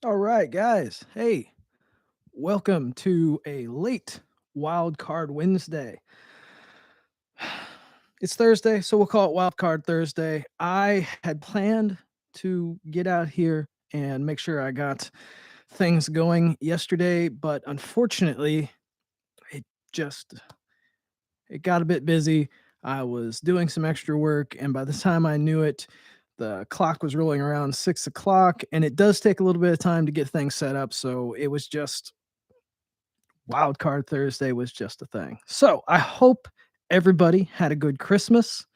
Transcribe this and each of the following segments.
All right, guys. Hey, welcome to a late Wild Card Wednesday. It's Thursday, so we'll call it Wild Card Thursday. I had planned to get out here and make sure I got things going yesterday, but unfortunately, it just it got a bit busy. I was doing some extra work, and by the time I knew it, the clock was rolling around 6 o'clock, and it does take a little bit of time to get things set up. So it was just Wildcard Thursday was just a thing. So I hope everybody had a good Christmas.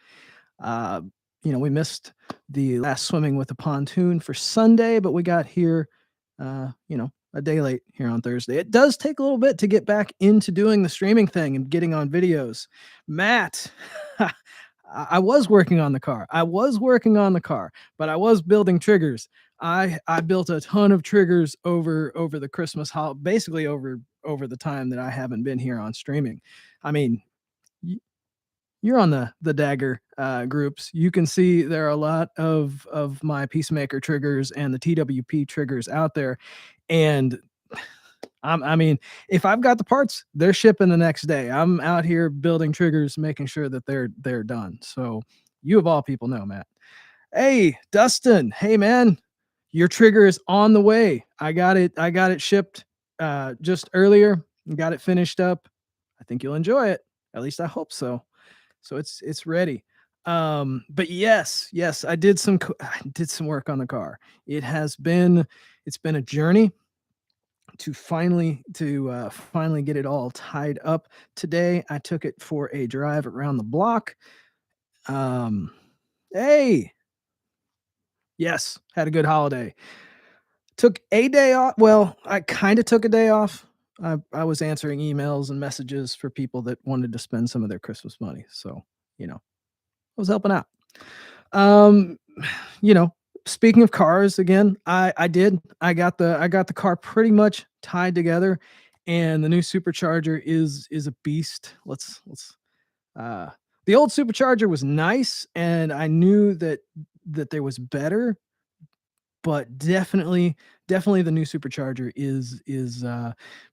Uh, we missed the last swimming with the pontoon for Sunday, but we got here, a day late here on Thursday. It does take a little bit to get back into doing the streaming thing and getting on videos. Matt, I was working on the car. But I was building triggers. I built a ton of triggers over the Christmas holiday, basically over the time that I haven't been here on streaming. I mean, you're on the Dagger groups. You can see there are a lot of my Peacemaker triggers and the TWP triggers out there, and I mean, if I've got the parts, they're shipping the next day. I'm out here building triggers, making sure that they're done. So you of all people know, Matt. Hey, Dustin. Hey, man, your trigger is on the way. I got it shipped just earlier. Got it finished up. I think you'll enjoy it. At least I hope so. So it's ready. But yes, I did some work on the car. It's been a journey to finally get it all tied up. Today I took it for a drive around the block. Hey, yes, had a good holiday. Took a day off. Well, I kind of took a day off. I was answering emails and messages for people that wanted to spend some of their Christmas money. So, I was helping out. Um, you know, Speaking of cars again, I did. I got the car pretty much tied together, and the new supercharger is a beast. Uh the old supercharger was nice, and I knew that there was better, but definitely the new supercharger is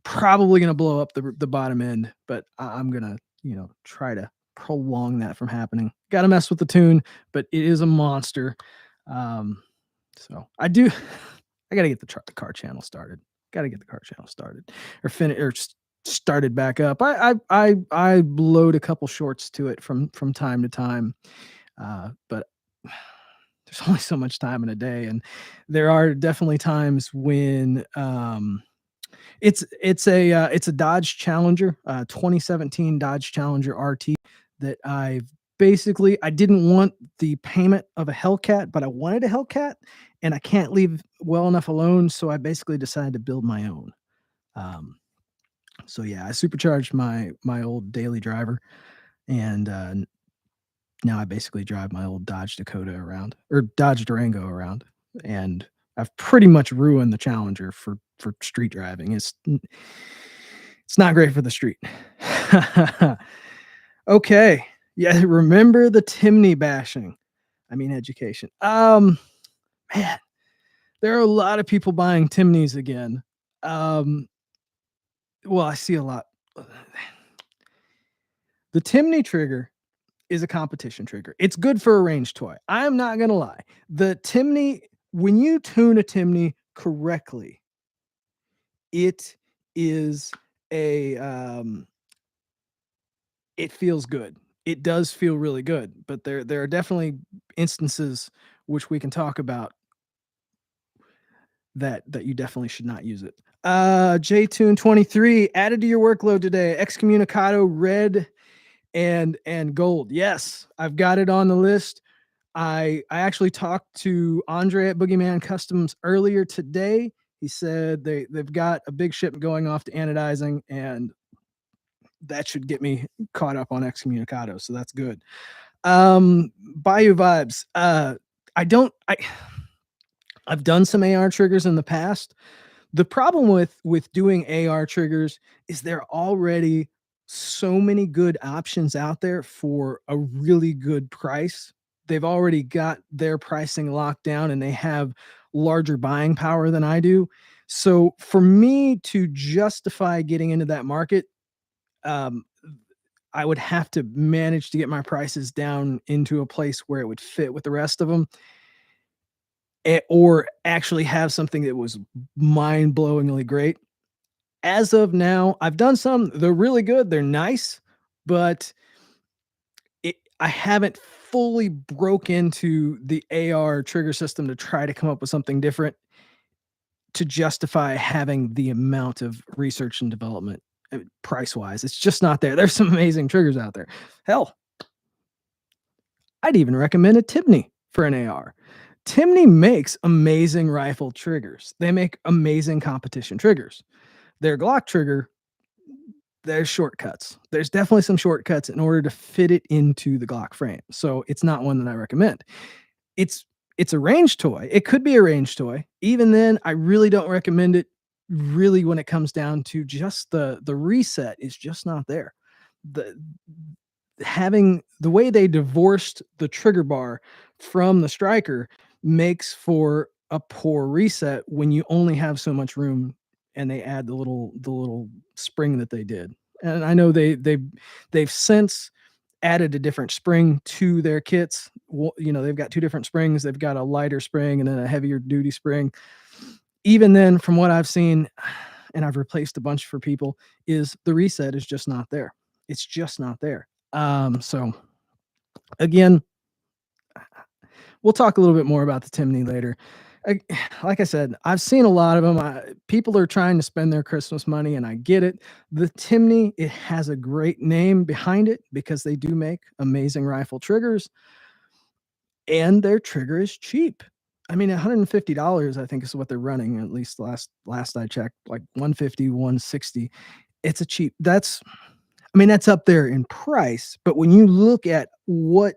probably going to blow up the bottom end, but I'm going to, try to prolong that from happening. Got to mess with the tune, but it is a monster. So I do I got to get the car channel started. Got to get the car channel started or finish or started back up. I load a couple shorts to it from time to time. But there's only so much time in a day, and there are definitely times when it's a Dodge Challenger, 2017 Dodge Challenger RT that I didn't want the payment of a Hellcat, but I wanted a Hellcat, and I can't leave well enough alone, so I basically decided to build my own. Um, so yeah, I supercharged my old daily driver, and now I basically drive my old Dodge Dakota around, or Dodge Durango around, and I've pretty much ruined the Challenger for street driving. It's not great for the street. Okay. Yeah, remember the Timney bashing. I mean education. Man, there are a lot of people buying Timneys again. Um, well, I see a lot. The Timney trigger is a competition trigger. It's good for a range toy. I am not gonna lie. The Timney, when you tune a Timney correctly, it is a it feels good. It does feel really good, but there are definitely instances which we can talk about that you definitely should not use it. JTune23 added to your workload today. Excommunicado red and gold. Yes, I've got it on the list. I actually talked to Andre at Boogeyman Customs earlier today. He said they've got a big shipment going off to anodizing, and that should get me caught up on Excommunicado, so that's good. Bayou vibes. I've done some AR triggers in the past. The problem with doing AR triggers is there are already so many good options out there for a really good price. They've already got their pricing locked down, and they have larger buying power than I do. So for me to justify getting into that market, um, I would have to manage to get my prices down into a place where it would fit with the rest of them, or actually have something that was mind-blowingly great. As of now, I've done some, they're really good, they're nice, but I haven't fully broke into the AR trigger system to try to come up with something different to justify having the amount of research and development, price-wise. It's just not there. There's some amazing triggers out there. Hell, I'd even recommend a Tibney for an AR. Timney makes amazing rifle triggers. They make amazing competition triggers. Their Glock trigger, there's shortcuts. There's definitely some shortcuts in order to fit it into the Glock frame. So it's not one that I recommend. It's it's a range toy. It could be a range toy. Even then, I really don't recommend it. Really, when it comes down to just the reset is just not there. The having the way they divorced the trigger bar from the striker makes for a poor reset when you only have so much room, and they add the little spring that they did. And I know they've since added a different spring to their kits. They've got two different springs. They've got a lighter spring and then a heavier duty spring. Even then, from what I've seen, and I've replaced a bunch for people, is the reset is just not there. It's just not there. So again, we'll talk a little bit more about the Timney later. Like I said, I've seen a lot of them. People are trying to spend their Christmas money, and I get it. The Timney, it has a great name behind it because they do make amazing rifle triggers, and their trigger is cheap. I mean, $150, I think, is what they're running. At least last I checked, like 150, 160. It's a cheap. That's up there in price. But when you look at what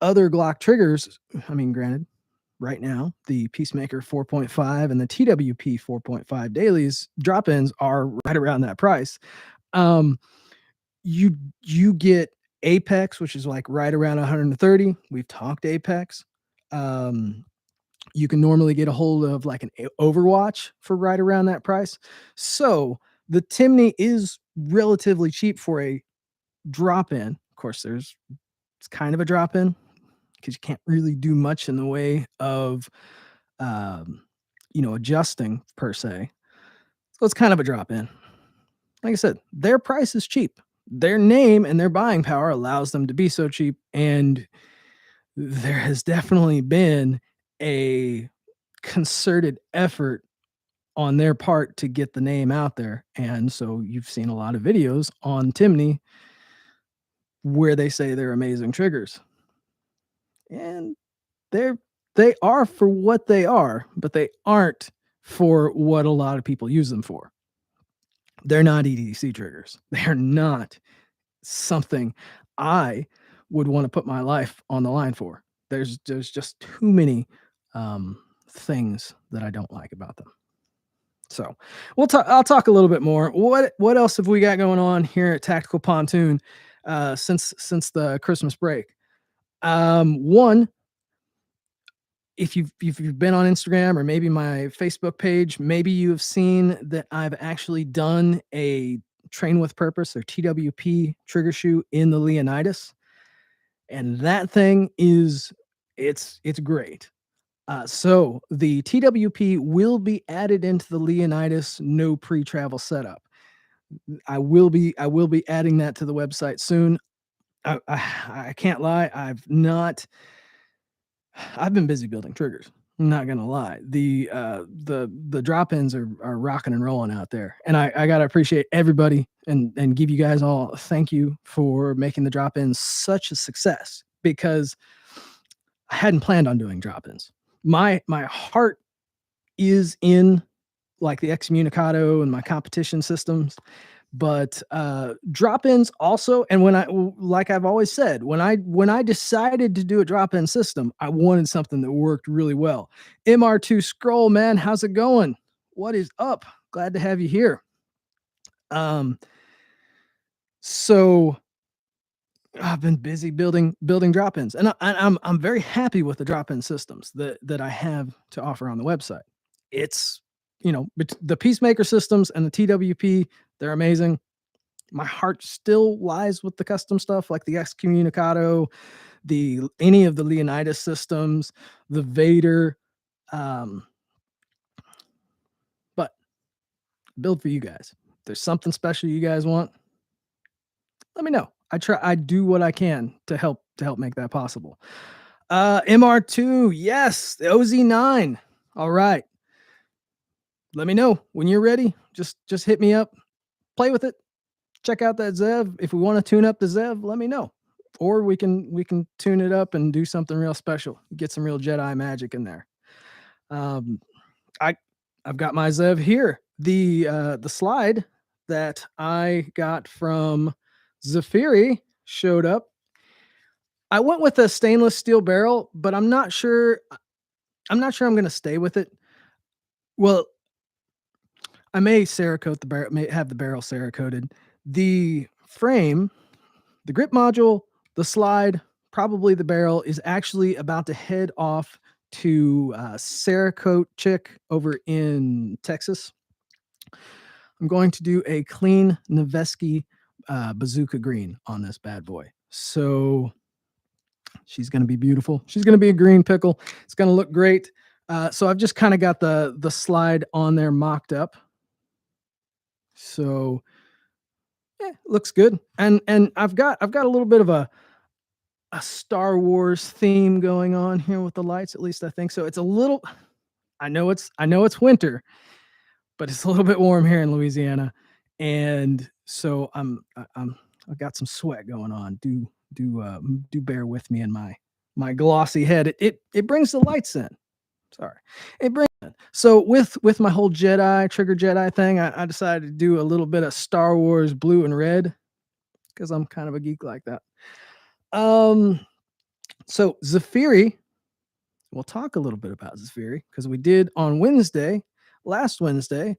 other Glock triggers, granted, right now, the Peacemaker 4.5 and the TWP 4.5 dailies drop-ins are right around that price. You get Apex, which is like right around 130. We've talked Apex. You can normally get a hold of like an Overwatch for right around that price. So the Timney is relatively cheap for a drop-in. Of course, it's kind of a drop-in because you can't really do much in the way of adjusting per se. So it's kind of a drop-in. Like I said, their price is cheap. Their name and their buying power allows them to be so cheap, and there has definitely been a concerted effort on their part to get the name out there. And so you've seen a lot of videos on Timney where they say they're amazing triggers. And they are for what they are, but they aren't for what a lot of people use them for. They're not EDC triggers. They're not something I would want to put my life on the line for. There's just too many things that I don't like about them. So I'll talk a little bit more. What else have we got going on here at Tactical Pontoon since the Christmas break? One, if you've been on Instagram or maybe my Facebook page, maybe you have seen that I've actually done a Train with Purpose, or TWP, trigger shoe in the Leonidas, and that thing it's great. So the TWP will be added into the Leonidas no pre-travel setup. I will be adding that to the website soon. I can't lie, I've been busy building triggers. I'm not gonna lie. The drop-ins are rocking and rolling out there. And I gotta appreciate everybody and give you guys all a thank you for making the drop-ins such a success, because I hadn't planned on doing drop-ins. My heart is in like the excommunicado and my competition systems, but drop-ins also. And like I've always said, when I decided to do a drop-in system, I wanted something that worked really well. MR2 Scroll, man, how's it going? What is up? Glad to have you here. So I've been busy building drop-ins, and I'm very happy with the drop-in systems that I have to offer on the website. It's, the Peacemaker systems and the TWP, they're amazing. My heart still lies with the custom stuff like the Excommunicado, the any of the Leonidas systems, the Vader, um, but build for you guys. If there's something special you guys want, let me know. I do what I can to help make that possible. MR2, yes, the OZ9. All right. Let me know when you're ready. Just hit me up. Play with it. Check out that Zev. If we want to tune up the Zev, let me know. Or we can tune it up and do something real special. Get some real Jedi magic in there. Um, I I've got my Zev here. The slide that I got from Zafiri showed up. I went with a stainless steel barrel, but I'm not sure I'm going to stay with it. Well, I may Cerakote the barrel, may have the barrel Cerakoted. The frame, the grip module, the slide, probably the barrel is actually about to head off to Cerakote Chick over in Texas. I'm going to do a clean Noveski bazooka green on this bad boy. So she's going to be beautiful. She's going to be a green pickle. It's going to look great. So I've just kind of got the slide on there mocked up. So looks good. And I've got a little bit of a Star Wars theme going on here with the lights. At least I think so. It's a little. I know it's winter, but it's a little bit warm here in Louisiana, and so I've got some sweat going on. Do bear with me and my glossy head. It brings the lights in. Sorry, it brings in. So with my whole trigger Jedi thing, I decided to do a little bit of Star Wars blue and red because I'm kind of a geek like that. So Zafiri, we'll talk a little bit about Zafiri because we did on last Wednesday,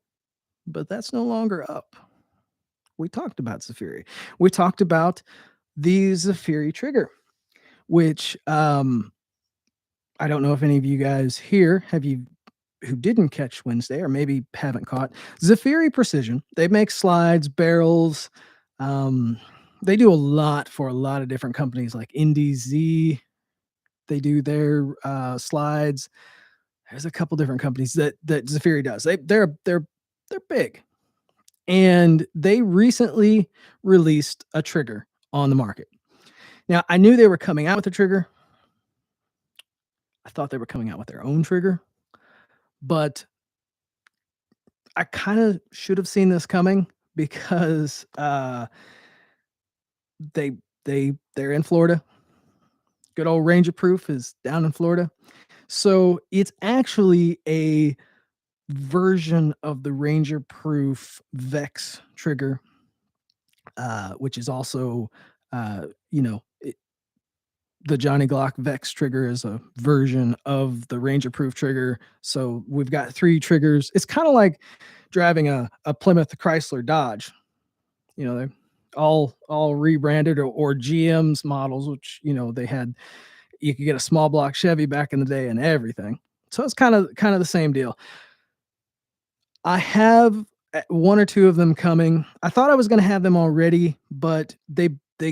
but that's no longer up. We talked about Zafiri. We talked about the Zafiri trigger, which I don't know if any of you guys here who didn't catch Wednesday or maybe haven't caught Zafiri Precision. They make slides, barrels. They do a lot for a lot of different companies like IndieZ. They do their slides. There's a couple different companies that Zafiri does. They're big, and they recently released a trigger on the market. Now I knew they were coming out with a trigger. I thought they were coming out with their own trigger, but I kind of should have seen this coming because they're in Florida. Good old Ranger Proof is down in Florida. So it's actually a version of the Ranger Proof Vex trigger, which is also, the Johnny Glock Vex trigger is a version of the Ranger Proof trigger. So we've got 3 triggers. It's kind of like driving a Plymouth Chrysler Dodge. They're all rebranded or GM's models, which they had. You could get a small block Chevy back in the day and everything. So it's kind of the same deal. I have 1 or 2 of them coming. I thought I was going to have them already, but they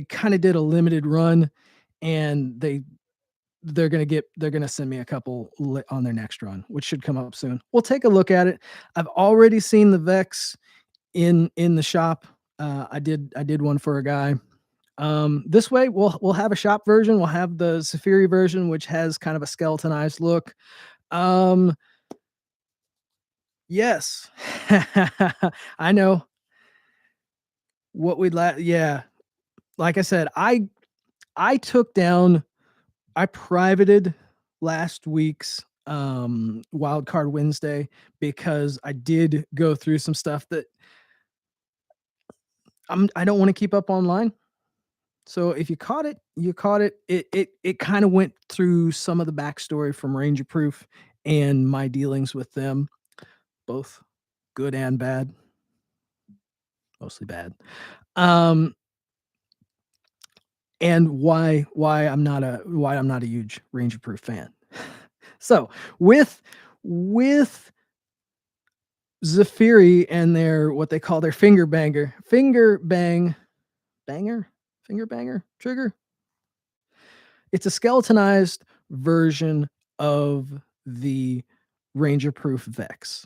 kind of did a limited run, and they're going to send me a couple on their next run, which should come up soon. We'll take a look at it. I've already seen the Vex in the shop. I did one for a guy. This way we'll have a shop version. We'll have the Zafiri version, which has kind of a skeletonized look. Yes, I know what we'd yeah. Like I said, I took down, I privated last week's WildCard Wednesday because I did go through some stuff that I don't want to keep up online. So if you caught it, you caught it. It kind of went through some of the backstory from Ranger Proof and my dealings with them, both good and bad, mostly bad. and why I'm not a huge Ranger Proof fan. So with Zafiri and their what they call their finger banger trigger. It's a skeletonized version of the Ranger Proof Vex,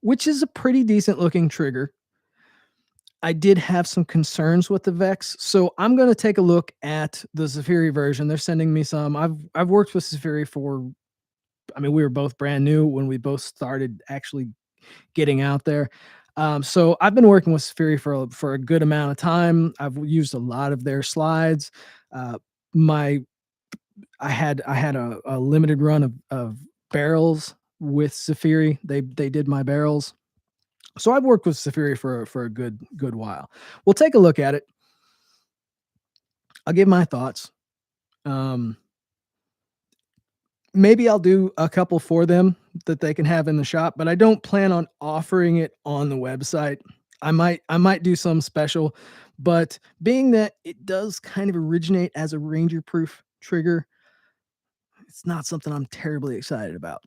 which is a pretty decent looking trigger. I did have some concerns with the Vex, so I'm going to take a look at the Zafiri version. They're sending me some. I've worked with Zafiri for. I mean, we were both brand new when we both started actually getting out there. So I've been working with Spheri for a good amount of time. I've used a lot of their slides. My I had a limited run of barrels with Safiri. They did my barrels. So I've worked with Safiri for a good while. We'll take a look at it. I'll give my thoughts. Maybe I'll do a couple for them that they can have in the shop, but I don't plan on offering it on the website. I might do some special, but being that it does kind of originate as a Ranger Proof trigger, it's not something I'm terribly excited about.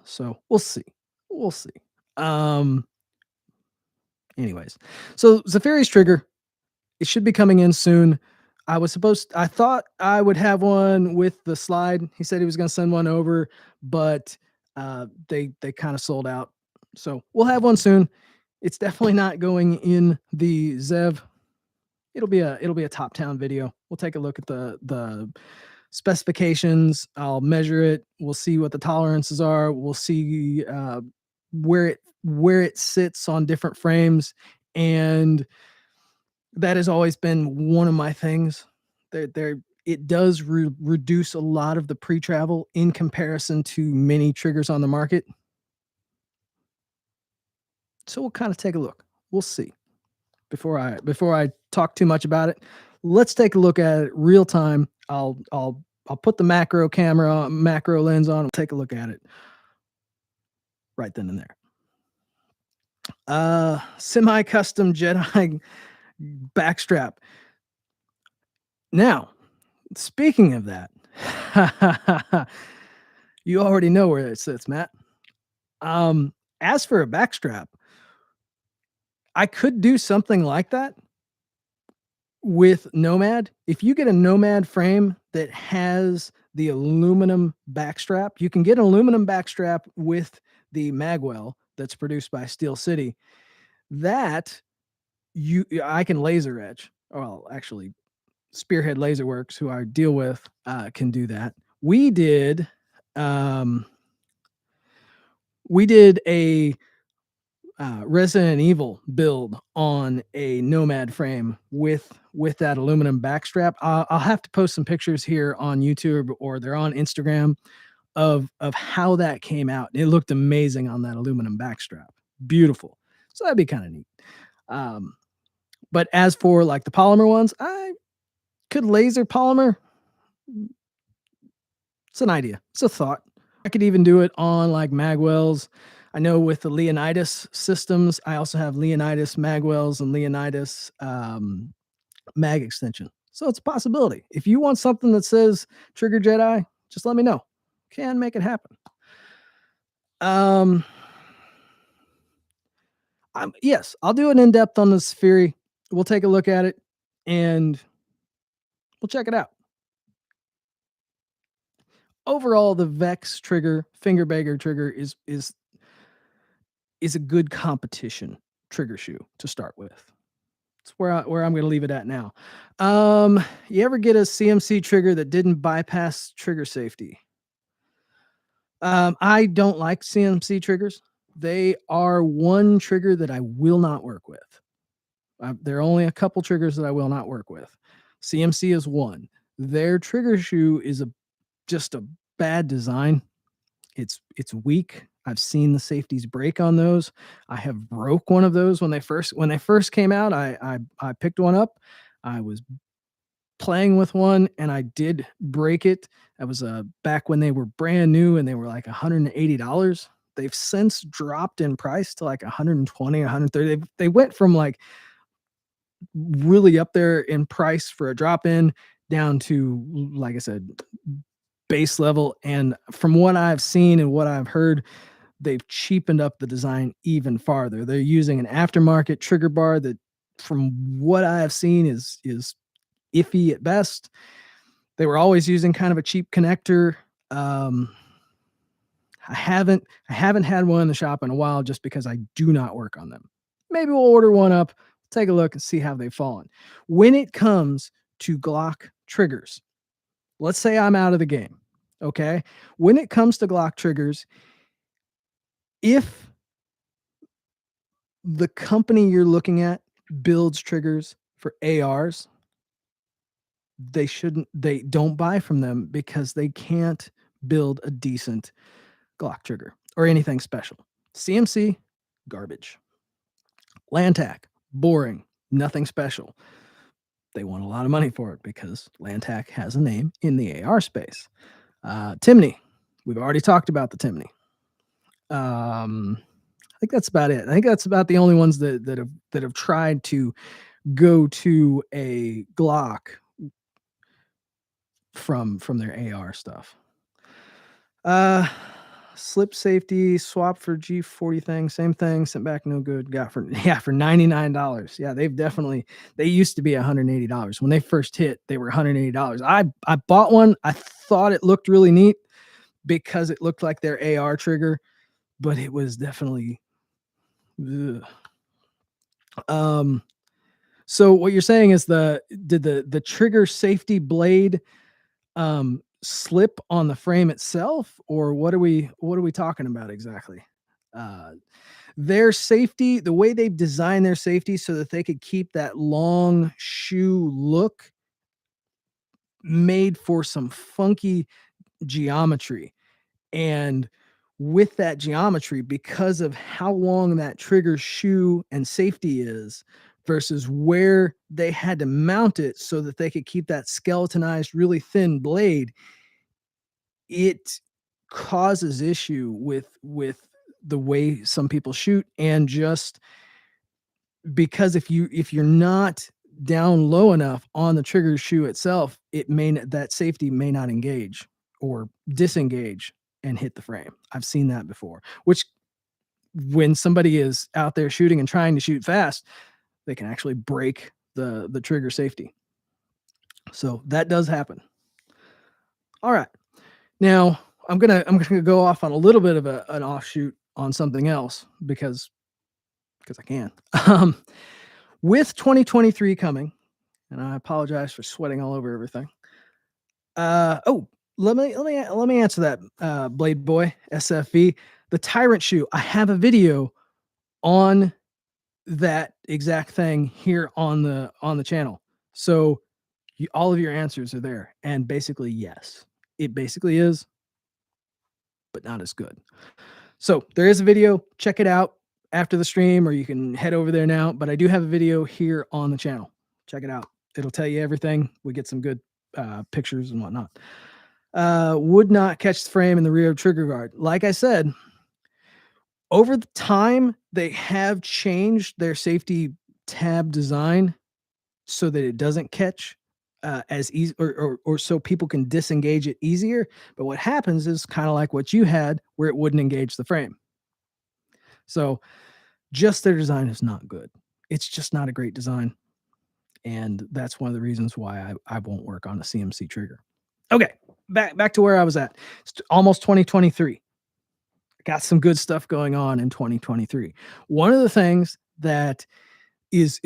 So we'll see. We'll see. Anyways, so Zafiri's trigger, it should be coming in soon. I thought I would have one with the slide. He said he was going to send one over, but they kind of sold out. So we'll have one soon. It's definitely not going in the Zev. It'll be a top town video. We'll take a look at the specifications. I'll measure it. We'll see what the tolerances are. We'll see where it sits on different frames, and that has always been one of my things. It does reduce a lot of the pre-travel in comparison to many triggers on the market. So we'll kind of take a look. We'll see. Before I talk too much about it, let's take a look at it real time. I'll put the macro lens on. Take a look at it right then and there. Semi-custom Jedi backstrap. Now, speaking of that, you already know where it sits, Matt. As for a backstrap, I could do something like that with Nomad. If you get a Nomad frame that has the aluminum backstrap, you can get an aluminum backstrap with the magwell that's produced by Steel City. That I can laser etch. Well, actually, Spearhead Laser Works, who I deal with, can do that. We did a Resident Evil build on a Nomad frame with that aluminum backstrap. I'll have to post some pictures here on YouTube, or they're on Instagram, of how that came out. It looked amazing on that aluminum backstrap. Beautiful. So that'd be kind of neat. But as for like the polymer ones, I could laser polymer. It's an idea. It's a thought. I could even do it on like magwells. I know with the Leonidas systems, I also have Leonidas magwells and Leonidas mag extension. So it's a possibility. If you want something that says Trigger Jedi, just let me know. Can make it happen. Yes, I'll do an in-depth on the Spheri. We'll take a look at it and we'll check it out. Overall, the Vex trigger, finger bagger trigger is a good competition trigger shoe to start with. It's where I'm going to leave it at now. You ever get a CMC trigger that didn't bypass trigger safety? I don't like CMC triggers. They are one trigger that I will not work with. There are only a couple triggers that I will not work with. CMC is one. Their trigger shoe is just a bad design. It's weak. I've seen the safeties break on those. I have broke one of those when they first came out. I picked one up. I was playing with one and I did break it. That was back when they were brand new and they were like $180. They've since dropped in price to like 120, 130. They went from like really up there in price for a drop-in down to, like I said, base level. And from what I've seen and what I've heard, they've cheapened up the design even farther. They're using an aftermarket trigger bar that, from what I have seen, is iffy at best. They were always using kind of a cheap connector. Um, I haven't had one in the shop in a while just because I do not work on them. Maybe we'll order one up, take a look, and see how they've fallen. When it comes to Glock triggers, let's say I'm out of the game. Okay. When it comes to Glock triggers, if the company you're looking at builds triggers for ARs, they don't buy from them because they can't build a decent Glock trigger or anything special. CMC, garbage. Lantac, boring, nothing special. They want a lot of money for it because Lantac has a name in the AR space. Timney, we've already talked about the Timney. I think that's about it. I think that's about the only ones that have tried to go to a Glock from their AR stuff. Slip safety swap for G40 thing, same thing, sent back no good. Got for for $99. Yeah, they used to be $180. When they first hit, they were $180. I bought one. I thought it looked really neat because it looked like their AR trigger, but it was definitely ugh. So what you're saying is did the trigger safety blade slip on the frame itself, or what are we talking about exactly? Their safety, the way they've designed their safety so that they could keep that long shoe look, made for some funky geometry. And with that geometry, because of how long that trigger shoe and safety is versus where they had to mount it so that they could keep that skeletonized, really thin blade, it causes issue with the way some people shoot. And just because if you're not down low enough on the trigger shoe itself, that safety may not engage or disengage and hit the frame. I've seen that before, which, when somebody is out there shooting and trying to shoot fast, they can actually break the trigger safety. So that does happen. All right. Now I'm gonna go off on a little bit of an offshoot on something else because I can. With 2023 coming, and I apologize for sweating all over everything. Let me answer that, Blade Boy SFV, the Tyrant shoe. I have a video on that exact thing here on the channel. So all of your answers are there, and basically yes, it basically is, but not as good. So there is a video. Check it out after the stream, or you can head over there now. But I do have a video here on the channel. Check it out. It'll tell you everything. We get some good pictures and whatnot. Would not catch the frame in the rear trigger guard. Like I said, over the time, they have changed their safety tab design so that it doesn't catch as easy, or so people can disengage it easier. But what happens is kind of like what you had, where it wouldn't engage the frame. So just their design is not good. It's just not a great design. And that's one of the reasons why I won't work on a CMC trigger. Okay, back to where I was at. It's almost 2023. Got some good stuff going on in 2023. One of the things that is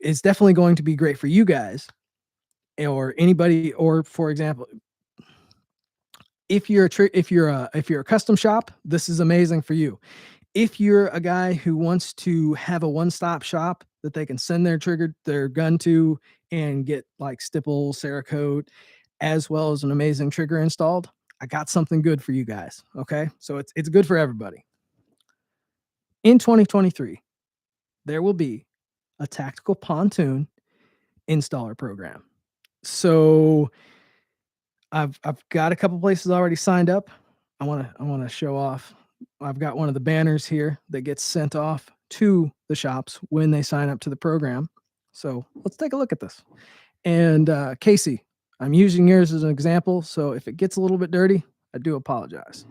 definitely going to be great for you guys or anybody, or for example, if you're a custom shop, this is amazing for you. If you're a guy who wants to have a one-stop shop that they can send their gun to and get like stipple, Cerakote, as well as an amazing trigger installed, I got something good for you guys. Okay, so it's good for everybody. In 2023, there will be a Tactical Pontoon installer program. So I've got a couple places already signed up. I want to show off. I've got one of the banners here that gets sent off to the shops when they sign up to the program. So let's take a look at this. And Casey, I'm using yours as an example. So if it gets a little bit dirty, I do apologize.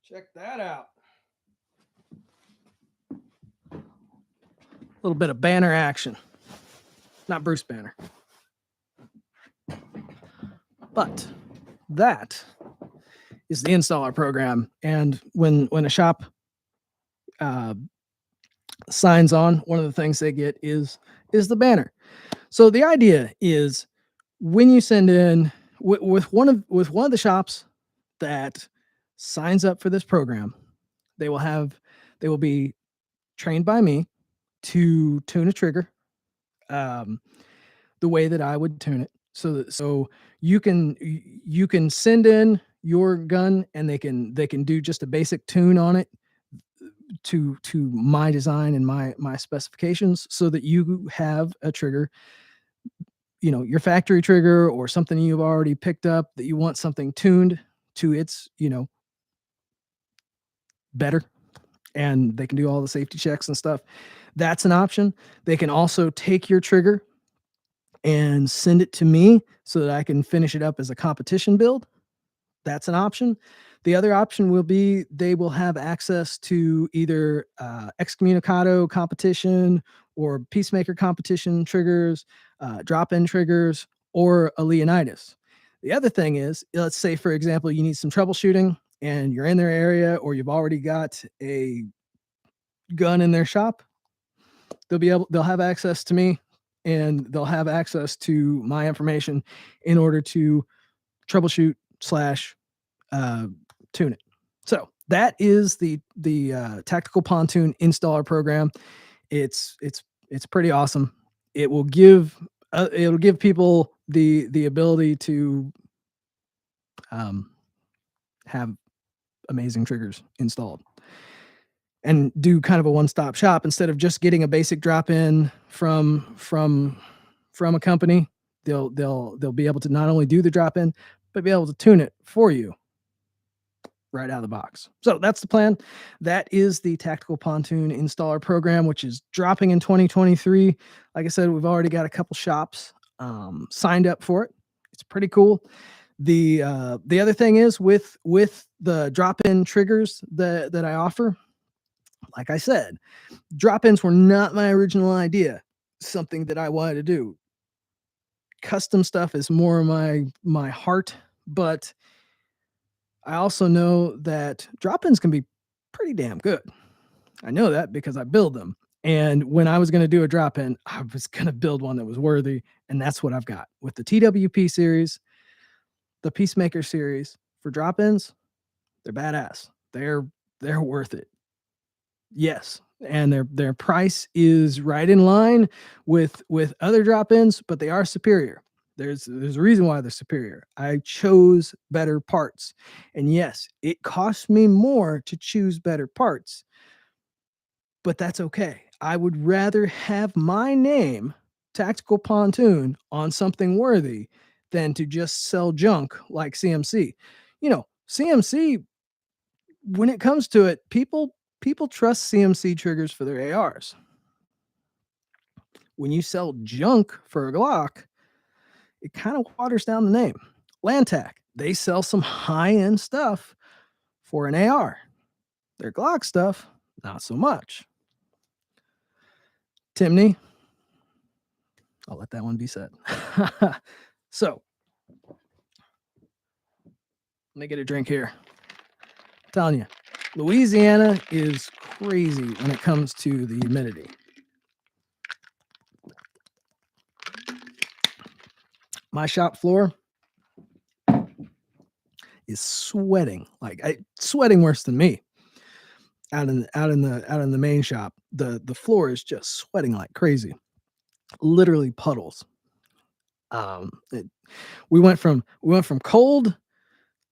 Check that out. A little bit of Banner action. Not Bruce Banner. But that is the installer program. And when a shop signs on, one of the things they get is the banner. So the idea is when you send in with one of the shops that signs up for this program, they will be trained by me to tune a trigger the way that I would tune it. So you can send in your gun and they can do just a basic tune on it to my design and my specifications, so that you have a trigger, your factory trigger or something you've already picked up that you want something tuned to its better, and they can do all the safety checks and stuff. That's an option. They can also take your trigger and send it to me so that I can finish it up as a competition build. That's an option. The other option will be they will have access to either excommunicado competition or peacemaker competition triggers, drop-in triggers, or a Leonidas. The other thing is, let's say, for example, you need some troubleshooting and you're in their area, or you've already got a gun in their shop. They'll have access to me, and they'll have access to my information in order to troubleshoot slash tune it. So that is the Tactical Pontoon installer program. It's pretty awesome. It will give people the ability to have amazing triggers installed and do kind of a one-stop shop instead of just getting a basic drop-in from a company. They'll be able to not only do the drop-in, but be able to tune it for you right out of the box. So that's the plan. That is the Tactical Pontoon installer program, which is dropping in 2023. Like I said, we've already got a couple shops signed up for it. It's pretty cool. The other thing is with the drop-in triggers that I offer, like I said, drop-ins were not my original idea. Something that I wanted to do. Custom stuff is more my heart, but I also know that drop-ins can be pretty damn good. I know that because I build them. And when I was going to do a drop-in, I was going to build one that was worthy, and that's what I've got with the TWP series, the Peacemaker series. For drop-ins, they're badass. They're worth it. Yes, and their price is right in line with other drop-ins, but they are superior. There's a reason why they're superior. I chose better parts. And yes, it costs me more to choose better parts, but that's okay. I would rather have my name, Tactical Pontoon, on something worthy than to just sell junk like CMC. CMC, when it comes to it, people trust CMC triggers for their ARs. When you sell junk for a Glock, it kind of waters down the name. Landtac, they sell some high-end stuff for an AR. Their Glock stuff, not so much. Timney, I'll let that one be said. So, let me get a drink here. I'm telling you, Louisiana is crazy when it comes to the humidity. My shop floor is sweating, sweating worse than me. Out in the main shop, the floor is just sweating like crazy, literally puddles. We went from cold,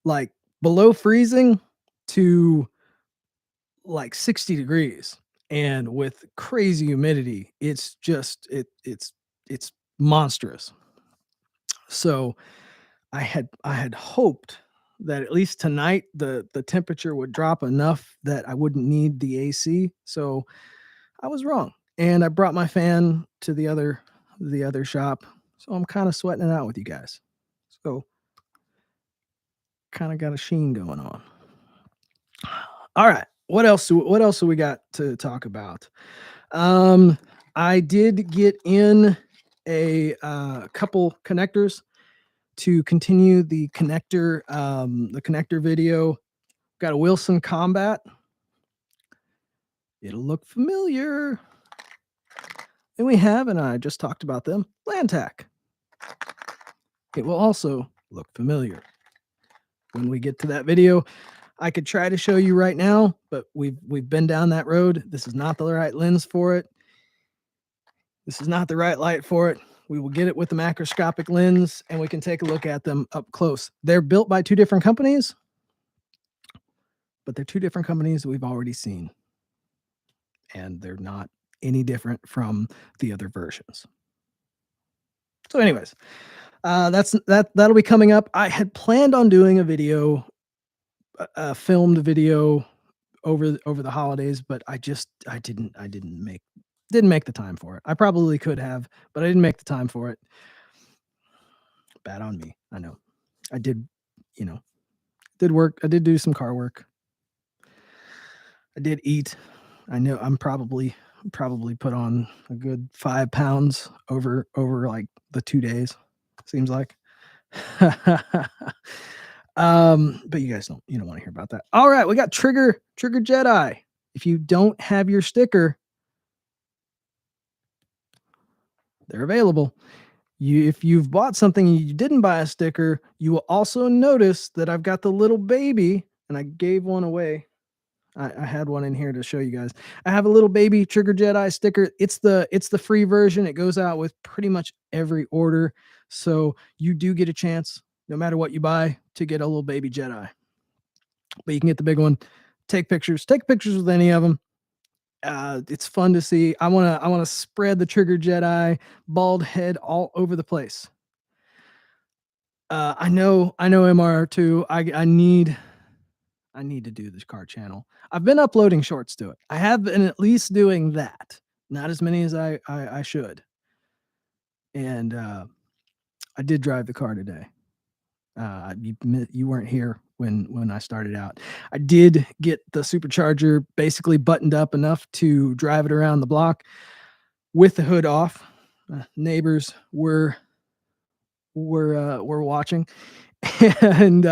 like below freezing, to like 60 degrees, and with crazy humidity, it's just it's monstrous. So I had hoped that at least tonight the temperature would drop enough that I wouldn't need the AC. So I was wrong, and I brought my fan to the other shop. So I'm kind of sweating it out with you guys. So kind of got a sheen going on. All right. What else do we got to talk about? I did get in a couple connectors to continue the connector video. Got a Wilson Combat. It'll look familiar. And we have, and I just talked about them, Landtac. It will also look familiar. When we get to that video, I could try to show you right now, but we've been down that road. This is not the right lens for it. This is not the right light for it. We will get it with the macroscopic lens, and we can take a look at them up close. They're built by two different companies, but they're two different companies we've already seen. And they're not any different from the other versions. So anyways, that'll be coming up. I had planned on doing a video, a filmed video over the holidays, but I didn't make the time for it. I probably could have, but I didn't make the time for it. Bad on me. I know. I did work. I did do some car work. I did eat. I know I'm probably put on a good 5 pounds over like the 2 days. Seems like. But you guys don't want to hear about that. All right, we got Trigger Jedi. If you don't have your sticker, they're available. If you've bought something and you didn't buy a sticker, you will also notice that I've got the little baby, and I gave one away. I had one in here to show you guys. I have a little baby Trigger Jedi sticker. It's the free version. It goes out with pretty much every order. So you do get a chance, no matter what you buy, to get a little baby Jedi. But you can get the big one. Take pictures with any of them. It's fun to see. I want to spread the Trigger Jedi bald head all over the place. I know MR too. I need to do this car channel. I've been uploading shorts to it. I have been at least doing that. Not as many as I should. And I did drive the car today. You weren't here when I started out. I did get the supercharger basically buttoned up enough to drive it around the block with the hood off. Neighbors were watching, and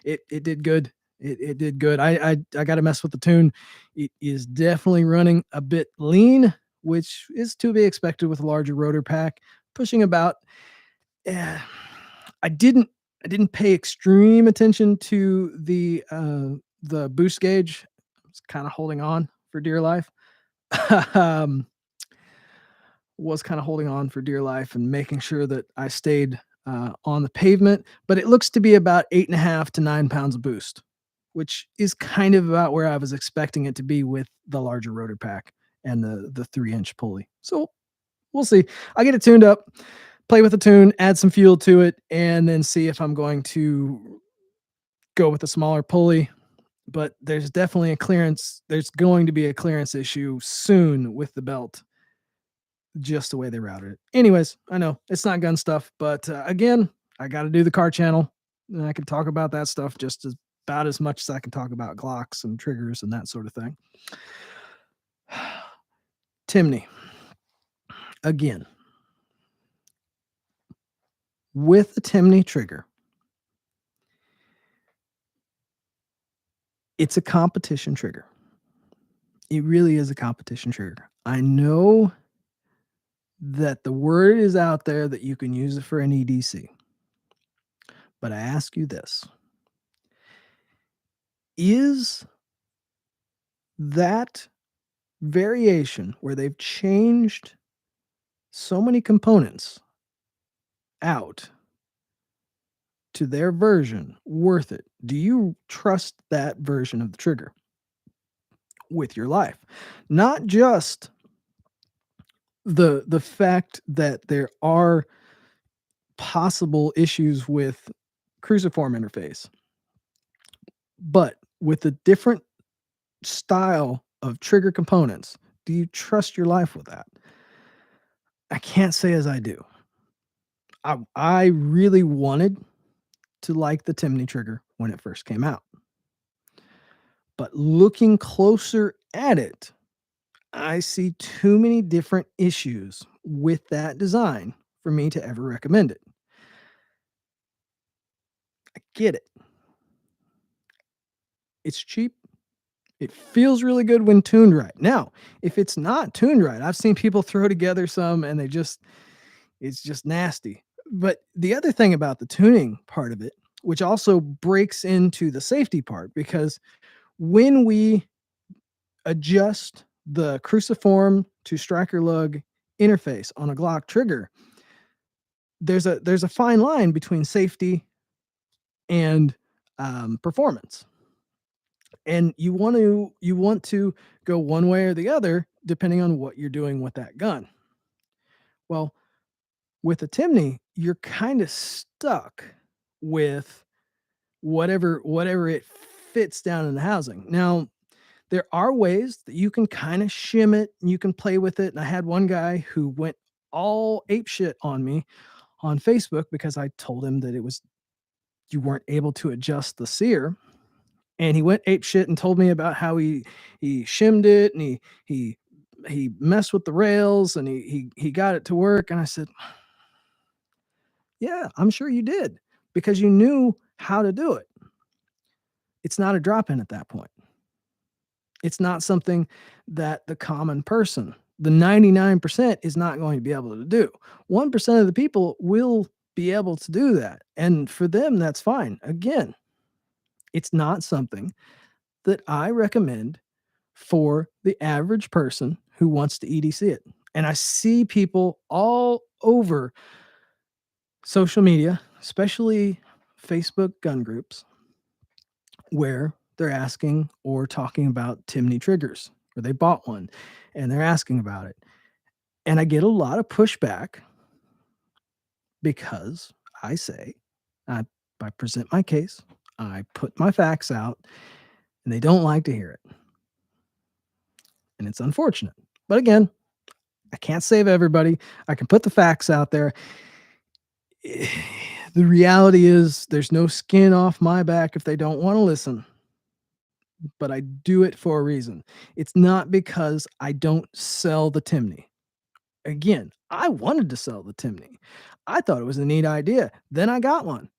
it did good. It did good. I got to mess with the tune. It is definitely running a bit lean, which is to be expected with a larger rotor pack, pushing about. I didn't pay extreme attention to the boost gauge. I was kind of holding on for dear life. Was kind of holding on for dear life and making sure that I stayed on the pavement. But it looks to be about 8.5 to 9 pounds of boost, which is kind of about where I was expecting it to be with the larger rotor pack and the 3-inch pulley. So we'll see. I get it tuned up, play with the tune, add some fuel to it, and then see if I'm going to go with a smaller pulley. But there's definitely there's going to be a clearance issue soon with the belt, just the way they routed it. Anyways, I know it's not gun stuff, but again, I got to do the car channel, and I can talk about that stuff just about as much as I can talk about Glocks and triggers and that sort of thing. Timney. Again, with the Timney trigger, it's a competition trigger. It really is a competition trigger. I know that the word is out there that you can use it for an EDC. But I ask you this. Is that variation where they've changed so many components out to their version worth it? Do you trust that version of the trigger with your life? Not just the fact that there are possible issues with cruciform interface. But with a different style of trigger components, do you trust your life with that? I can't say as I do. I really wanted to like the Timney trigger when it first came out. But looking closer at it, I see too many different issues with that design for me to ever recommend it. I get it. It's cheap. It feels really good when tuned right. Now, if it's not tuned right, I've seen people throw together some and it's just nasty. But the other thing about the tuning part of it, which also breaks into the safety part, because when we adjust the cruciform to striker lug interface on a Glock trigger, there's a fine line between safety and performance, and you want to go one way or the other depending on what you're doing with that gun. Well, with a Timney, you're kind of stuck with whatever it fits down in the housing. Now, there are ways that you can kind of shim it and you can play with it. And I had one guy who went all ape shit on me on Facebook because I told him that you weren't able to adjust the sear. And he went ape shit and told me about how he shimmed it and he messed with the rails and he got it to work. And I said, yeah, I'm sure you did because you knew how to do it. It's not a drop in at that point. It's not something that the common person, the 99%, is not going to be able to do. 1% of the people will be able to do that. And for them, that's fine. Again, it's not something that I recommend for the average person who wants to EDC it. And I see people all over social media, especially Facebook gun groups, where they're asking or talking about Timney triggers, or they bought one and they're asking about it. And I get a lot of pushback because I present my case, I put my facts out, and they don't like to hear it. And it's unfortunate. But again, I can't save everybody. I can put the facts out there. The reality is there's no skin off my back if they don't want to listen. But I do it for a reason. It's not because I don't sell the Timney. Again, I wanted to sell the Timney. I thought it was a neat idea. Then I got one.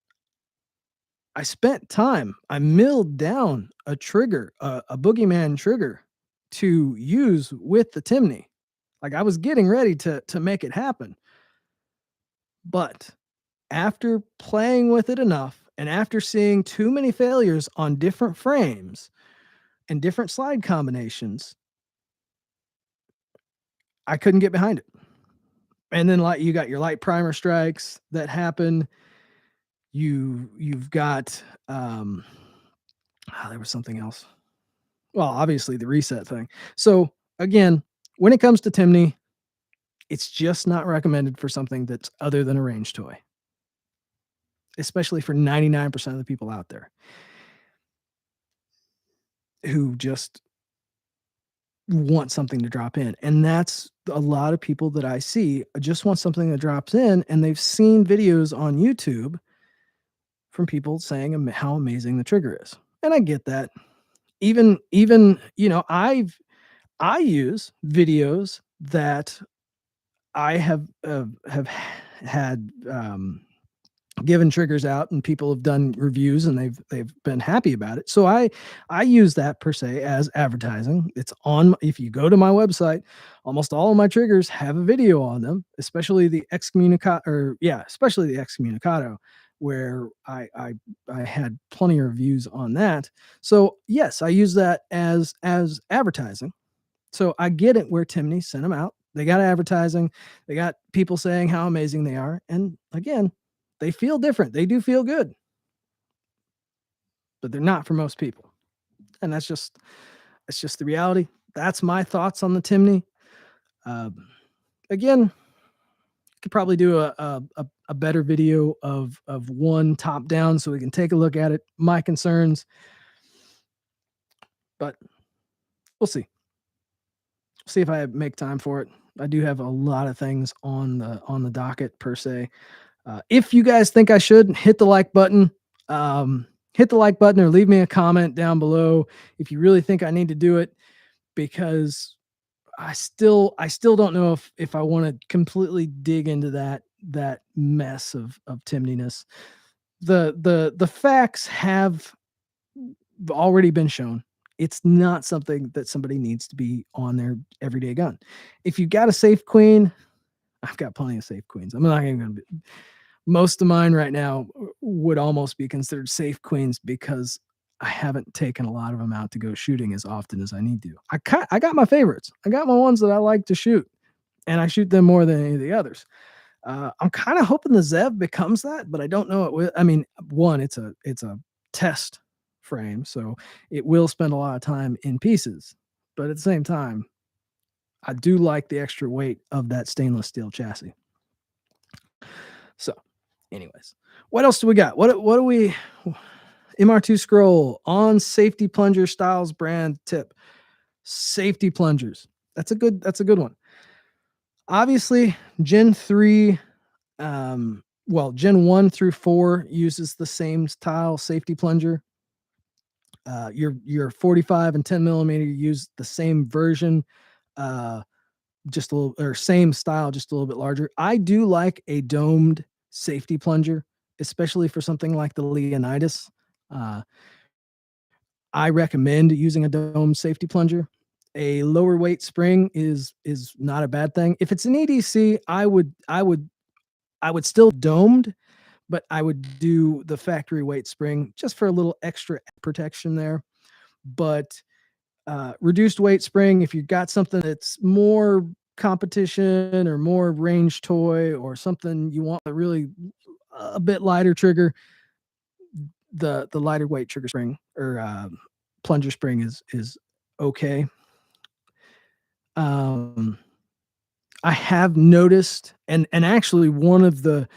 I spent time. I milled down a trigger, a boogeyman trigger to use with the Timney. Like I was getting ready to make it happen. But after playing with it enough and after seeing too many failures on different frames and different slide combinations, I couldn't get behind it. And then like you got your light primer strikes that happen. You've got there was something else. Well, obviously the reset thing. So again, when it comes to Timney, it's just not recommended for something that's other than a range toy, especially for 99% of the people out there who just want something to drop in. And that's a lot of people that I see just want something that drops in, and they've seen videos on YouTube from people saying how amazing the trigger is. And I get that. Even I use videos that I have had given triggers out and people have done reviews and they've been happy about it. So I use that per se as advertising. It's on, if you go to my website, almost all of my triggers have a video on them, especially the especially the Excommunicado, where I had plenty of reviews on that. So yes, I use that as advertising. So I get it where Timney sent them out. They got advertising. They got people saying how amazing they are. And again, they feel different. They do feel good, but they're not for most people. And that's just the reality. That's my thoughts on the Timney. Again, could probably do a better video of one top down so we can take a look at it, my concerns. But we'll see. See if I make time for it. I do have a lot of things on the docket per se. If you guys think I should, hit the like button. Hit the like button or leave me a comment down below if you really think I need to do it, because I still don't know if I want to completely dig into that mess of timidiness. The facts have already been shown. It's not something that somebody needs to be on their everyday gun. If you got a safe queen, I've got plenty of safe queens. I'm not even going to be. Most of mine right now would almost be considered safe queens because I haven't taken a lot of them out to go shooting as often as I need to. I got my favorites. I got my ones that I like to shoot, and I shoot them more than any of the others. I'm kind of hoping the Zev becomes that, but I don't know it will. I mean, one, it's a test frame, so it will spend a lot of time in pieces. But at the same time, I do like the extra weight of that stainless steel chassis. So, anyways, what else do we got? What do we? MR2 scroll on safety plunger styles brand tip. Safety plungers. That's a good one. Obviously, Gen 3, Gen 1 through 4 uses the same style safety plunger. Your 45 and 10 millimeter use the same version, just a little, or same style, just a little bit larger. I do like a domed safety plunger, especially for something like the Leonidas. I recommend using a dome safety plunger. A lower weight spring is not a bad thing. If it's an EDC, I would still domed, but I would do the factory weight spring just for a little extra protection there. But reduced weight spring, if you've got something that's more competition or more range toy or something you want a really a bit lighter trigger, the lighter weight trigger spring or plunger spring is okay. I have noticed, and actually one of the,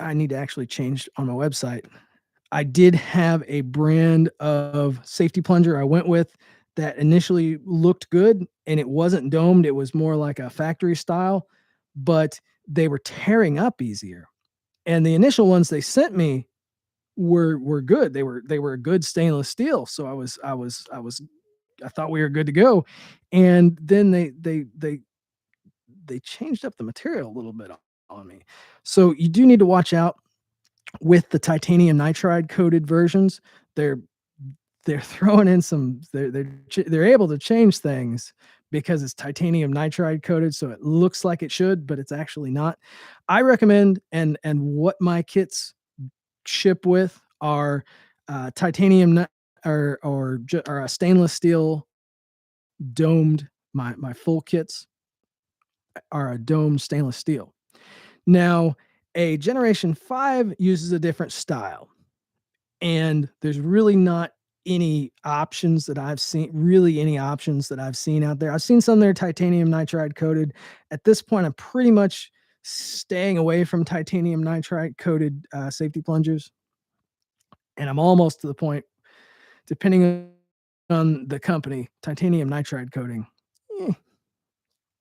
I need to actually change on my website. I did have a brand of safety plunger I went with that initially looked good, and it wasn't domed. It was more like a factory style, but they were tearing up easier. And the initial ones they sent me were good. They were a good stainless steel. So I thought we were good to go. And then they changed up the material a little bit on me. So you do need to watch out with the titanium nitride coated versions. They're throwing in some, they're able to change things because it's titanium nitride coated, so it looks like it should, but it's actually not. I recommend, and what my kits ship with are titanium or a stainless steel domed. My full kits are a domed stainless steel. Now, a Generation 5 uses a different style, and there's really not any options that I've seen, out there. I've seen some that are titanium nitride coated. At this point, I'm pretty much staying away from titanium nitride coated safety plungers. And I'm almost to the point, depending on the company, titanium nitride coating,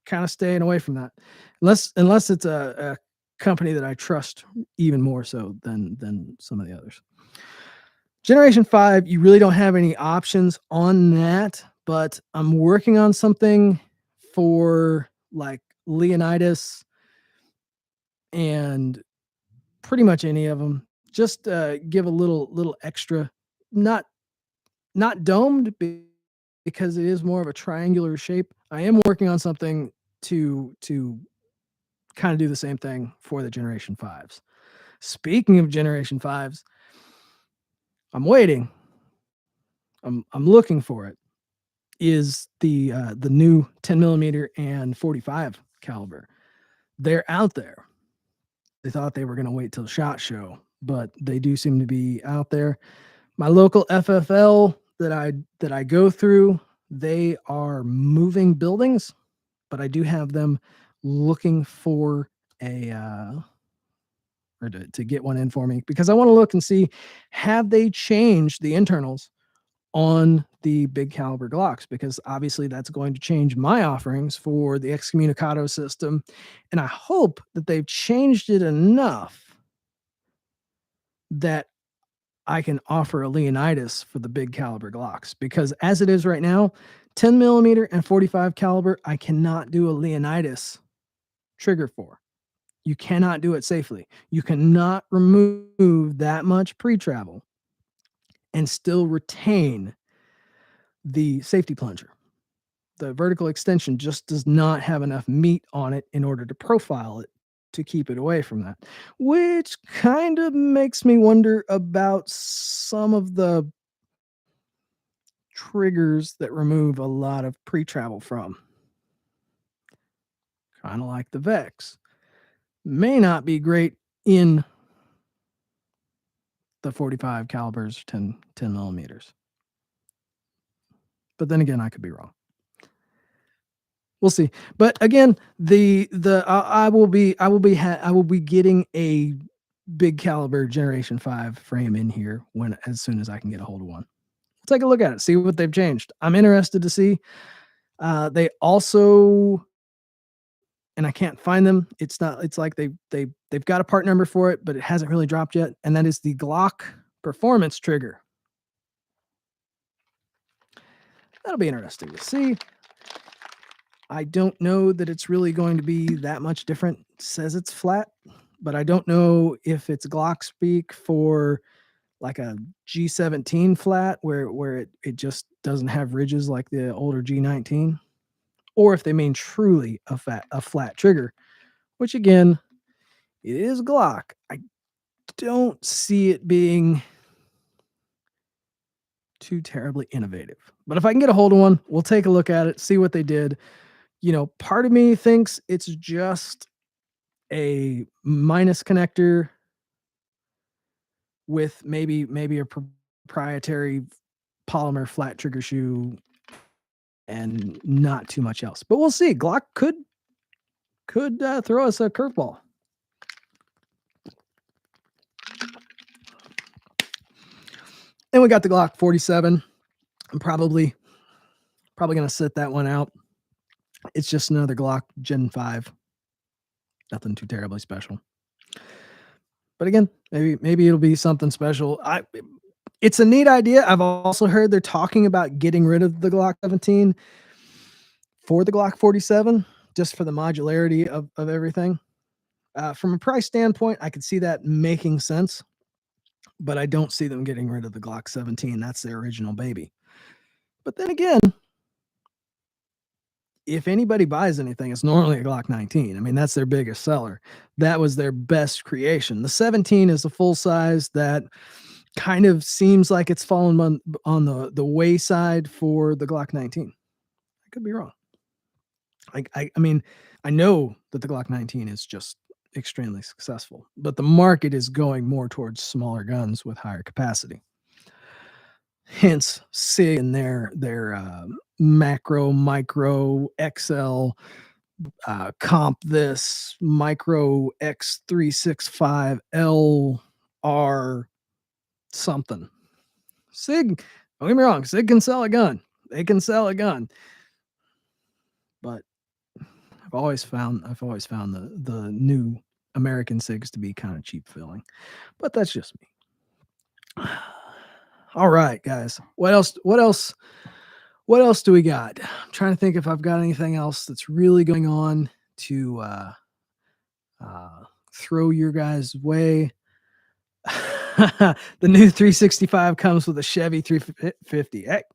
kind of staying away from that, unless it's a company that I trust even more so than some of the others. Generation 5, you really don't have any options on that, but I'm working on something for like Leonidas and pretty much any of them. Just give a little extra, not domed because it is more of a triangular shape. I am working on something to kind of do the same thing for the Generation 5s. Speaking of Generation 5s, I'm waiting. I'm looking for it. Is the new 10 millimeter and 45 caliber. They're out there. They thought they were going to wait till SHOT Show, but they do seem to be out there. My local FFL that I go through, they are moving buildings, but I do have them looking for a or to get one in for me, because I want to look and see, have they changed the internals on the big caliber Glocks, because obviously that's going to change my offerings for the excommunicado system. And I hope that they've changed it enough that I can offer a Leonidas for the big caliber Glocks, because as it is right now, 10 millimeter and 45 caliber, I cannot do a Leonidas trigger for. You cannot do it safely. You cannot remove that much pre-travel and still retain the safety plunger. The vertical extension just does not have enough meat on it in order to profile it to keep it away from that, which kind of makes me wonder about some of the triggers that remove a lot of pre-travel from. Kind of like the Vex. May not be great in the 45 calibers, 10 millimeters. But then again, I could be wrong. We'll see. But again, I will be getting a big caliber Generation 5 frame in here as soon as I can get a hold of one. We'll take a look at it, see what they've changed. I'm interested to see. They also, and I can't find them. It's like they've got a part number for it, but it hasn't really dropped yet. And that is the Glock performance trigger. That'll be interesting to see. I don't know that it's really going to be that much different. It says it's flat, but I don't know if it's Glock speak for like a G17 flat where it just doesn't have ridges like the older G19, or if they mean truly a flat trigger, which again, it is Glock. I don't see it being too terribly innovative. But if I can get a hold of one, we'll take a look at it, see what they did. You know, part of me thinks it's just a minus connector with maybe a proprietary polymer flat trigger shoe and not too much else. But we'll see. Glock could throw us a curveball. And we got the Glock 47. I'm probably going to sit that one out. It's just another Glock Gen 5. Nothing too terribly special. But again, maybe it'll be something special. It's a neat idea. I've also heard they're talking about getting rid of the Glock 17 for the Glock 47, just for the modularity of everything. From a price standpoint, I could see that making sense, but I don't see them getting rid of the Glock 17. That's their original baby. But then again, if anybody buys anything, it's normally a Glock 19. I mean, that's their biggest seller. That was their best creation. The 17 is a full size that kind of seems like it's fallen on the wayside for the Glock 19. I could be wrong. I mean, I know that the Glock 19 is just extremely successful, but the market is going more towards smaller guns with higher capacity. Hence, SIG and their macro, micro, XL, comp this, micro X365 LR something. SIG, don't get me wrong, SIG can sell a gun. They can sell a gun. But I've always found the new American SIGs to be kind of cheap filling. But that's just me. All right, guys. What else do we got? I'm trying to think if I've got anything else that's really going on to throw your guys' way. The new 365 comes with a Chevy 350. Heck,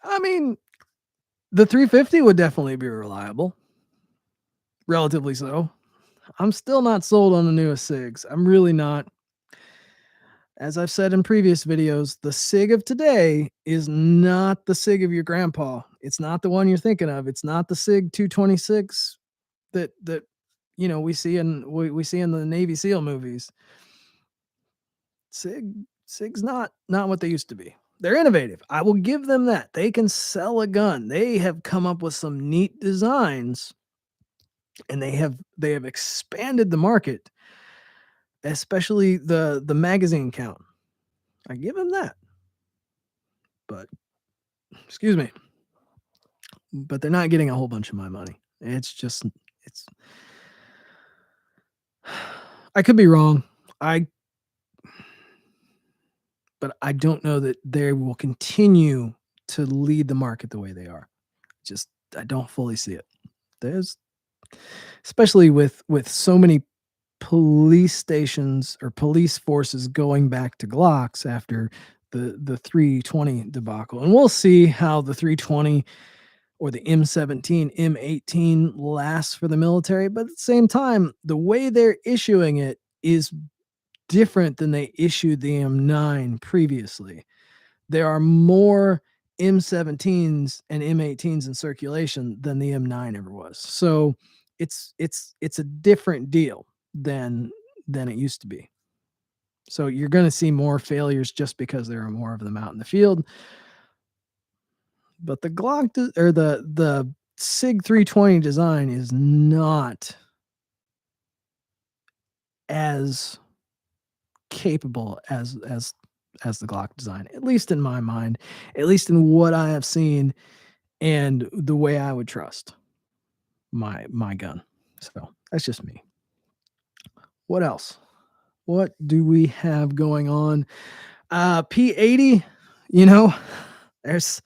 I mean, the 350 would definitely be reliable. Relatively so. I'm still not sold on the newest SIGs. I'm really not. As I've said in previous videos, the SIG of today is not the SIG of your grandpa. It's not the one you're thinking of. It's not the SIG 226 that we see in the Navy SEAL movies. SIG's not what they used to be. They're innovative. I will give them that. They can sell a gun. They have come up with some neat designs and they have expanded the market, especially the magazine count. I give them that, but excuse me, but they're not getting a whole bunch of my money. It's just it's. I could be wrong. I but I don't know that they will continue to lead the market the way they are. Just I don't fully see it. There's especially with so many police stations or police forces going back to Glocks after the 320 debacle. And we'll see how the 320 or the M17, M18 lasts for the military, but at the same time, the way they're issuing it is different than they issued the M9 previously. There are more M17s and M18s in circulation than the M9 ever was. So it's a different deal than it used to be. So you're going to see more failures just because there are more of them out in the field. But the Glock or the SIG 320 design is not as capable as the Glock design, at least in my mind, at least in what I have seen and the way I would trust my gun. So that's just me. What else? What do we have going on? P80, you know, there's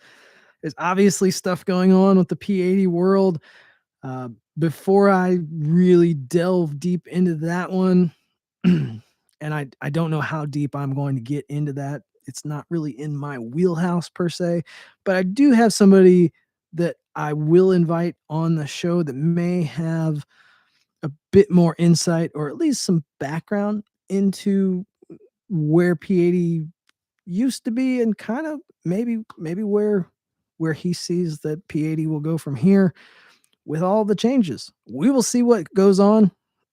obviously stuff going on with the P80 world. Before I really delve deep into that one, and I don't know how deep I'm going to get into that. It's not really in my wheelhouse per se, but I do have somebody that I will invite on the show that may have a bit more insight or at least some background into where P80 used to be and kind of maybe where he sees that P80 will go from here with all the changes. We will see what goes on.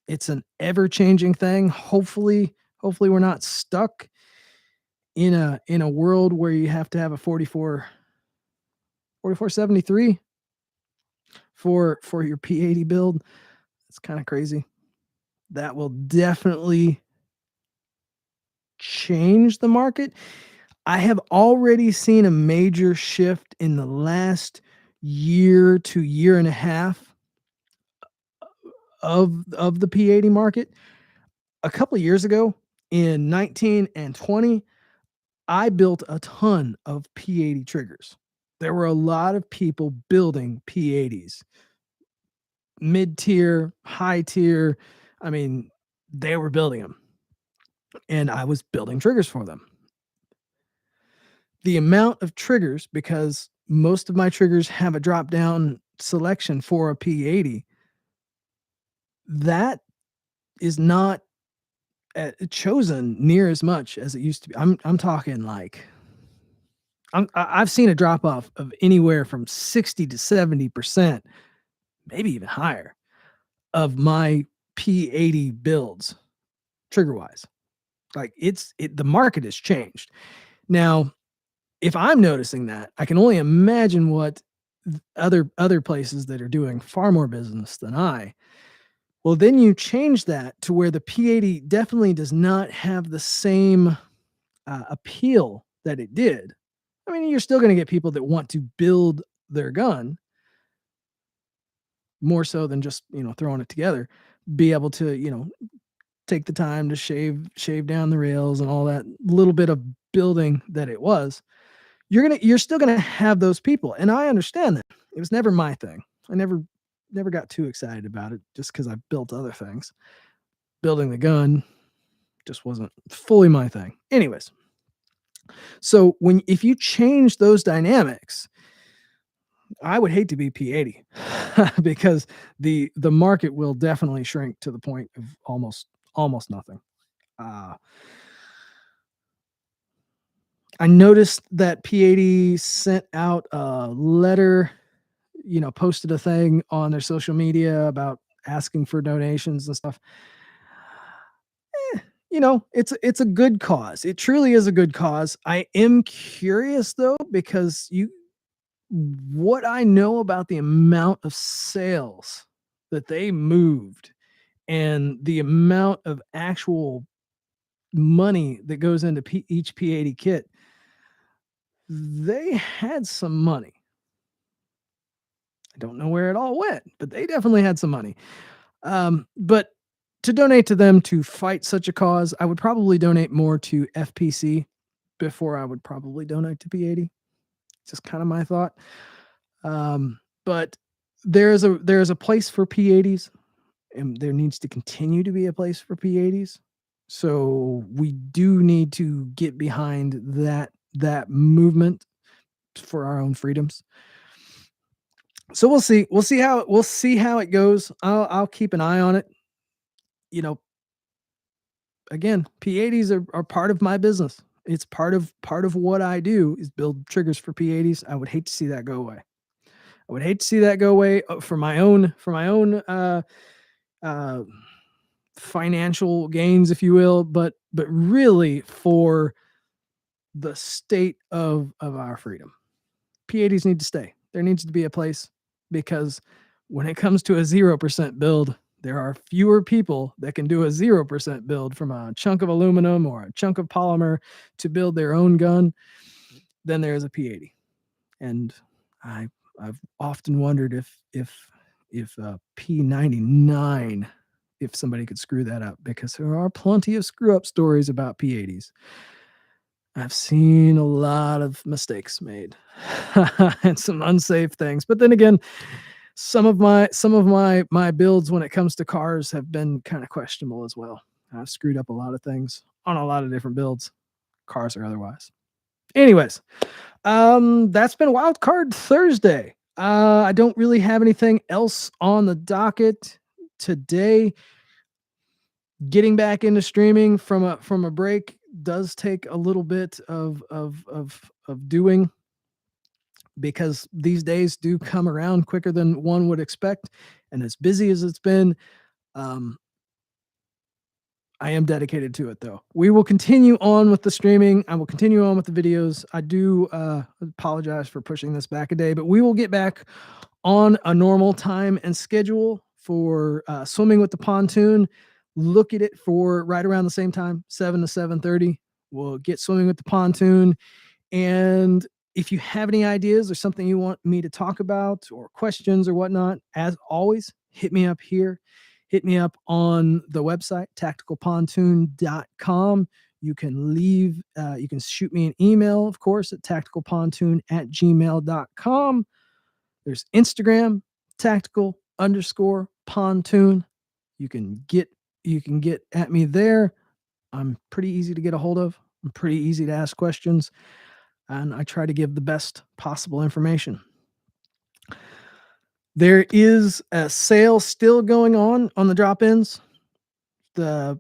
It's an ever-changing thing. Hopefully we're not stuck in a world where you have to have a 4473 for your P80 build. It's kind of crazy. That will definitely change the market. I have already seen a major shift in the last year to year and a half of the P80 market. A couple of years ago in 19 and 20, I built a ton of P80 triggers. There were a lot of people building P80s, mid tier, high tier. I mean, they were building them, and I was building triggers for them. The amount of triggers, because most of my triggers have a drop down selection for a P80, that is not chosen near as much as it used to be. I'm talking like I've seen a drop off of anywhere from 60 to 70%, maybe even higher, of my P80 builds trigger wise. Like the market has changed. Now, if I'm noticing that, I can only imagine what other places that are doing far more business than I. Well, then you change that to where the P80 definitely does not have the same appeal that it did. I mean, you're still going to get people that want to build their gun more so than just, throwing it together, be able to, take the time to shave down the rails and all that little bit of building that it was. You're still going to have those people. And I understand that. It was never my thing. I never got too excited about it just because I built other things. Building the gun just wasn't fully my thing. Anyways, so if you change those dynamics, I would hate to be P80 because the market will definitely shrink to the point of almost nothing. I noticed that P80 sent out a letter, posted a thing on their social media about asking for donations and stuff. It's a good cause. It truly is a good cause. I am curious though, because what I know about the amount of sales that they moved and the amount of actual money that goes into each P80 kit, they had some money. I don't know where it all went, but they definitely had some money. But to donate to them to fight such a cause, I would probably donate more to FPC before I would probably donate to P80. Just kind of my thought. But there's a place for P80s, and there needs to continue to be a place for P80s. So we do need to get behind that movement for our own freedoms. So we'll see. We'll see how it goes. I'll keep an eye on it. You know, again, P80s are part of my business. It's part of what I do is build triggers for P80s. I would hate to see that go away. I would hate to see that go away for my own financial gains, if you will, but really for the state of our freedom. P80s need to stay. There needs to be a place, because when it comes to a 0% build, there are fewer people that can do a 0% build from a chunk of aluminum or a chunk of polymer to build their own gun than there is a P80. And I've often wondered if P99, if somebody could screw that up, because there are plenty of screw up stories about P80s. I've seen a lot of mistakes made and some unsafe things. But then again, some of my builds when it comes to cars have been kind of questionable as well. I've screwed up a lot of things on a lot of different builds, cars or otherwise. Anyways, that's been WildCard Thursday. I don't really have anything else on the docket today. Getting back into streaming from a break does take a little bit of doing, because these days do come around quicker than one would expect, and as busy as it's been, I am dedicated to it, though. We will continue on with the streaming. I will continue on with the videos. I do apologize for pushing this back a day, but we will get back on a normal time and schedule for swimming with the pontoon. Look at it for right around the same time, 7 to 7:30. We'll get swimming with the pontoon. And if you have any ideas or something you want me to talk about or questions or whatnot, as always, hit me up here. Hit me up on the website, TacticalPontoon.com. You can you can shoot me an email, of course, at tacticalpontoon@gmail.com. There's Instagram, tactical_pontoon. You can get at me there. I'm pretty easy to get a hold of. I'm pretty easy to ask questions, and I try to give the best possible information. There is a sale still going on the drop-ins. The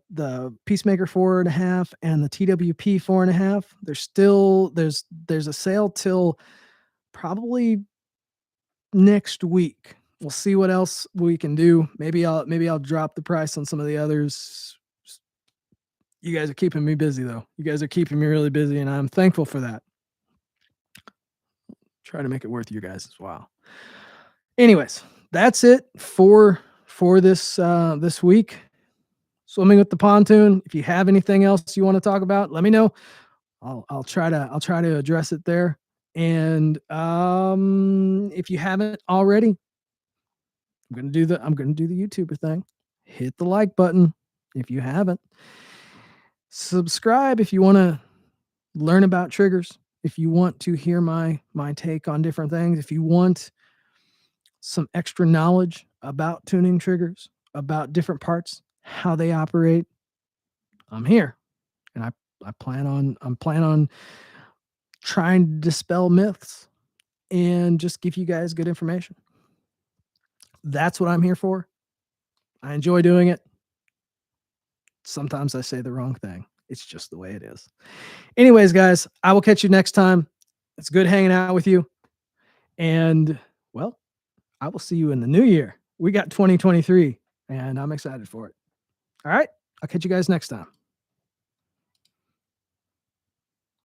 Peacemaker 4.5 and the TWP 4.5. There's a sale till probably next week. We'll see what else we can do. Maybe I'll drop the price on some of the others. You guys are keeping me busy, though. You guys are keeping me really busy, and I'm thankful for that. Try to make it worth you guys as well. Anyways, that's it for this this week. Swimming with the pontoon. If you have anything else you want to talk about, let me know. I'll try to address it there. And if you haven't already, I'm gonna do the YouTuber thing. Hit the like button if you haven't. Subscribe if you want to learn about triggers. If you want to hear my take on different things. If you want some extra knowledge about tuning triggers, about different parts, how they operate, I'm here. And I'm planning on trying to dispel myths and just give you guys good information. That's what I'm here for. I enjoy doing it. Sometimes I say the wrong thing. It's just the way it is. Anyways, guys, I will catch you next time. It's good hanging out with you. And, well, I will see you in the new year. We got 2023, and I'm excited for it. All right. I'll catch you guys next time.